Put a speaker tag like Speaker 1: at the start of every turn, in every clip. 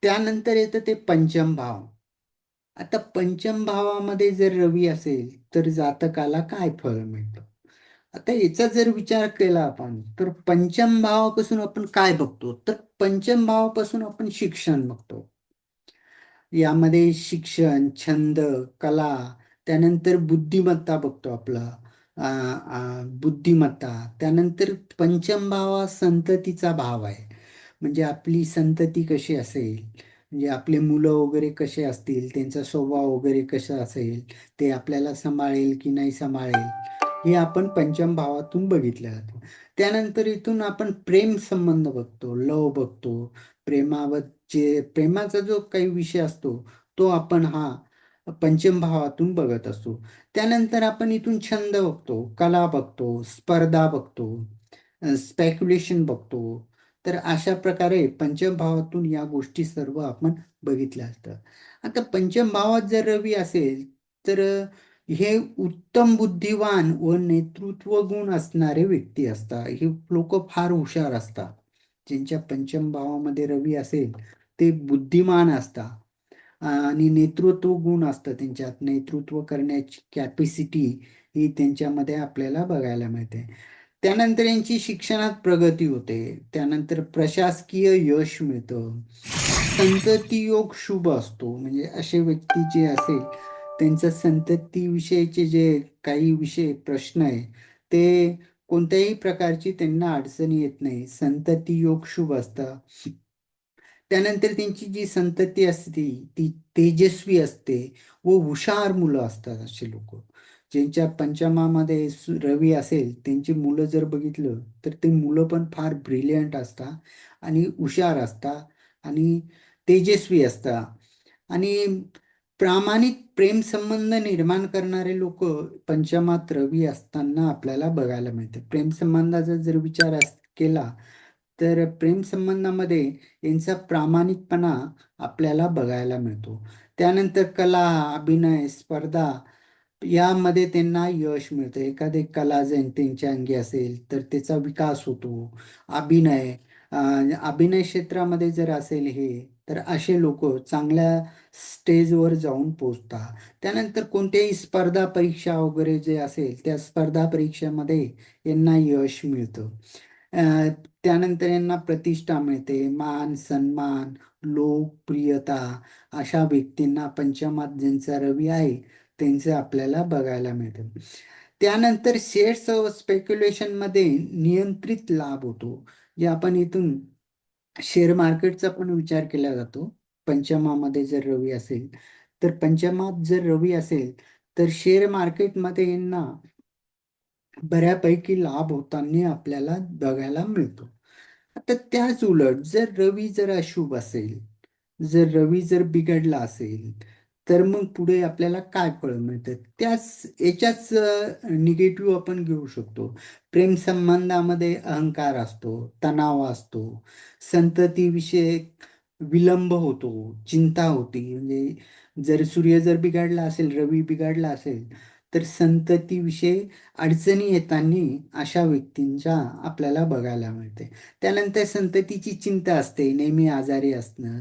Speaker 1: त्यानंतर येतं ते पंचम भाव. आता पंचम भावामध्ये जर रवी असेल तर जातकाला काय फळ मिळतं? आता याचा जर विचार केला आपण तर पंचम भावापासून आपण काय बघतो? तर पंचम भावापासून आपण शिक्षण बघतो. यामध्ये शिक्षण, छंद, कला, त्यानंतर बुद्धिमत्ता बघतो आपला. बुद्धिमत्ता. त्यानंतर पंचम भाव हा संततीचा भाव आहे. म्हणजे आपली संतती कशी असेल, म्हणजे आपले मुलं वगैरे कसे असतील, त्यांचा स्वभाव वगैरे कसा असेल, ते आपल्याला सांभाळेल की नाही सांभाळेल, हे आपण पंचम भावातून बघितलं जातं. त्यानंतर इथून आपण प्रेम संबंध बघतो, लव बघतो. प्रेमाचा जो काही विषय असतो तो आपण हा पंचम भावातून बघत असतो. त्यानंतर आपण इथून छंद बघतो, कला बघतो, स्पर्धा बघतो, स्पेक्युलेशन बघतो. तर अशा प्रकारे पंचम भावातून या गोष्टी सर्व आपण बघितल्या असतात. आता पंचम भावात जर रवी असेल तर हे उत्तम बुद्धिवान व नेतृत्व गुण असणारे व्यक्ती असतात. हे लोक फार हुशार असतात. ज्यांच्या पंचम भावामध्ये रवी असेल ते बुद्धिमान असतात आणि नेतृत्व गुण असतं त्यांच्यात. नेतृत्व करण्याची कॅपॅसिटी ही त्यांच्यामध्ये आपल्याला बघायला मिळते. त्यानंतर यांची शिक्षणात प्रगती होते. त्यानंतर प्रशासकीय यश मिळतं. संतती योग शुभ असतो. म्हणजे असे व्यक्ती जे असेल त्यांचं संतती विषयीचे जे काही विषय प्रश्न आहे ते कोणत्याही प्रकारची त्यांना अडचणी येत नाही. संतती योग शुभ असतं. त्यानंतर त्यांची जी संतती असते ती तेजस्वी असते व हुशार मुलं असतात. असे लोक ज्यांच्या पंचमामध्ये रवी असेल त्यांची मुलं जर बघितलं तर ते मुलं पण फार ब्रिलियंट असतात आणि हुशार असतात आणि तेजस्वी असतात. आणि प्रामाणिक प्रेम संबंध निर्माण करणारे लोक पंचमात रवी असताना आपल्याला बघायला मिळते. प्रेम संबंधाचा जर विचार केला तर प्रेम संबंधामध्ये यांचा प्रामाणिकपणा आपल्याला बघायला मिळतो. त्यानंतर कला, अभिनय, स्पर्धा यामध्ये त्यांना यश मिळतं. एखादी कला जर त्यांच्या अंगी असेल तर त्याचा विकास होतो. अभिनय अभिनय क्षेत्रामध्ये जर असेल हे तर असे लोक चांगल्या स्टेजवर जाऊन पोचतात. त्यानंतर कोणत्याही स्पर्धा परीक्षा वगैरे जे असेल त्या स्पर्धा परीक्षेमध्ये यांना यश मिळतं. अ, त्यानंतर यांना प्रतिष्ठा मिळते, मान सन्मान, लोकप्रियता. अशा व्यक्तींना पंचमात ज्यांचा रवी आहे त्यांचे आपल्याला बघायला मिळतं. त्यानंतर शेअर्स स्पेक्युलेशन मध्ये नियंत्रित लाभ होतो. जे आपण इथून शेअर मार्केटचा पण विचार केला जातो. पंचमामध्ये जर रवी असेल तर पंचमात जर रवी असेल तर शेअर मार्केटमध्ये यांना बऱ्यापैकी लाभ होताना आपल्याला बघायला मिळतो. आता त्याच उलट जर रवी जर अशुभ असेल, जर रवी जर बिघडला असेल तर मग पुढे आपल्याला काय फळ मिळतं? त्याच याच्याच निगेटिव्ह आपण घेऊ शकतो. प्रेम संबंधामध्ये अहंकार असतो, तणाव असतो, संततीविषयी विलंब होतो, चिंता होती. म्हणजे जर सूर्य जर बिघडला असेल, रवी बिघडला असेल तर संततीविषयी अडचणी येताना अशा व्यक्तींच्या आपल्याला बघायला मिळते. त्यानंतर संततीची चिंता असते, नेहमी आजारी असणं,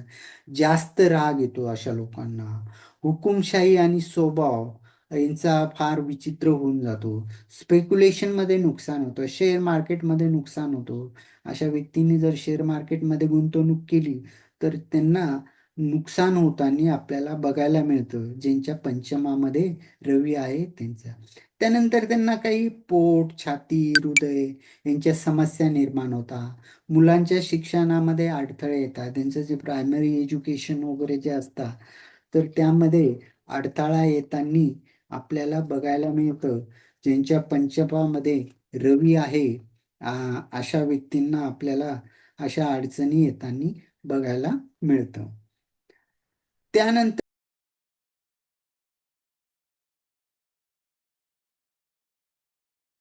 Speaker 1: जास्त राग येतो अशा लोकांना. हुकुमशाही आणि स्वभाव यांचा फार विचित्र होऊन जातो. स्पेक्युलेशनमध्ये नुकसान होतं, शेअर मार्केटमध्ये नुकसान होतो. अशा व्यक्तींनी जर शेअर मार्केटमध्ये गुंतवणूक केली तर त्यांना नुकसान होताना आपल्याला बघायला मिळतं ज्यांच्या पंचमामध्ये रवी आहे त्यांचा. त्यानंतर त्यांना काही पोट, छाती, हृदय यांच्या समस्या निर्माण होतात. मुलांच्या शिक्षणामध्ये अडथळे येतात. त्यांचं जे प्रायमरी एज्युकेशन वगैरे जे असतात तर त्यामध्ये अडथळा येताना आपल्याला बघायला मिळतं. ज्यांच्या पंचमामध्ये रवी आहे अशा व्यक्तींना आपल्याला अशा अडचणी येताना बघायला मिळतं. त्यानंतर